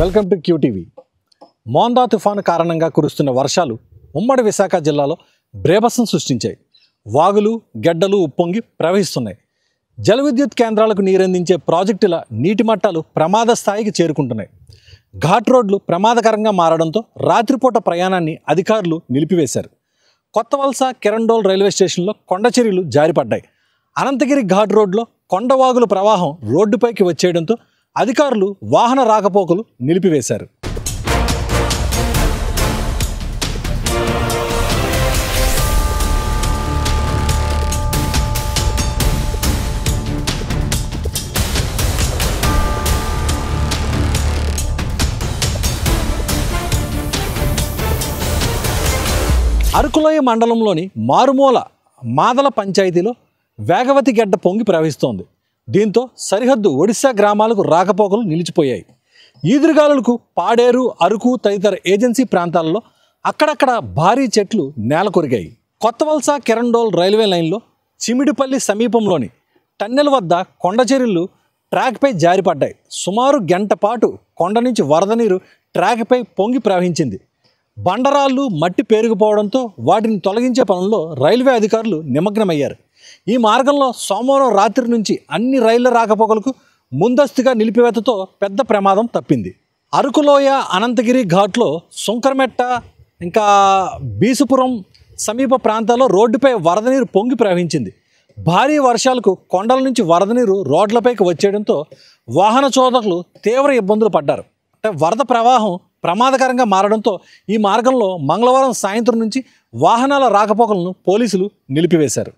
Welcome to QTV. Montha తుఫాను కారణంగా కురుస్తున్న వర్షాలు ఉమ్మడి విశాఖ జిల్లాలో బీభత్సం సృష్టించాయి. వాగులు, గెడ్డలు ఉప్పొంగి ప్రవహిస్తున్నాయి. జల విద్యుత్ కేంద్రాలకు నీరందించే ప్రాజెక్టుల నీటి మట్టాలు ప్రమాద స్థాయికి చేరుకుంటున్నాయి. ఘాట్ రోడ్లు ప్రమాదకరంగా మారడంతో రాత్రిపూట ప్రయాణాన్ని అధికారులు నిలిపివేశారు. కొత్త వలస కిరండోల్ రైల్వే స్టేషన్లో కొండచర్యలు జారిపడ్డాయి. అనంతగిరి ఘాట్ రోడ్లో కొండవాగుల ప్రవాహం రోడ్డుపైకి వచ్చేయడంతో అధికారులు వాహన రాకపోకలు నిలిపివేశారు. అరకులోయ మండలంలోని మారుమూల మాదల పంచాయతీలో వేగవతి గడ్డ పొంగి ప్రవహిస్తోంది. దీంతో సరిహద్దు ఒడిశా గ్రామాలకు రాకపోకలు నిలిచిపోయాయి. ఈదురుగాలులకు పాడేరు, అరకు తదితర ఏజెన్సీ ప్రాంతాలలో అక్కడక్కడ భారీ చెట్లు నేలకొరిగాయి. కొత్త వలస కిరండోల్ రైల్వే లైన్లో చిమిడిపల్లి సమీపంలోని టన్నెల్ వద్ద కొండచర్యలు ట్రాక్పై జారిపడ్డాయి. సుమారు గంట పాటు కొండ నుంచి వరద నీరు ట్రాక్పై పొంగి ప్రవహించింది. బండరాళ్ళు, మట్టి పేరుకుపోవడంతో వాటిని తొలగించే పనుల్లో రైల్వే అధికారులు నిమగ్నమయ్యారు. ఈ మార్గంలో సోమవారం రాత్రి నుంచి అన్ని రైళ్ల రాకపోకలకు ముందస్తుగా నిలిపివేతతో పెద్ద ప్రమాదం తప్పింది. అరకులోయ అనంతగిరి ఘాట్లో సుంకరమెట్ట ఇంకా బీసుపురం సమీప ప్రాంతాల్లో రోడ్డుపై వరద నీరు పొంగి ప్రవహించింది. భారీ వర్షాలకు కొండల నుంచి వరద నీరు రోడ్లపైకి వచ్చేయడంతో వాహన చోదకులు తీవ్ర ఇబ్బందులు పడ్డారు. వరద ప్రవాహం ప్రమాదకరంగా మారడంతో ఈ మార్గంలో మంగళవారం సాయంత్రం నుంచి వాహనాల రాకపోకలను పోలీసులు నిలిపివేశారు.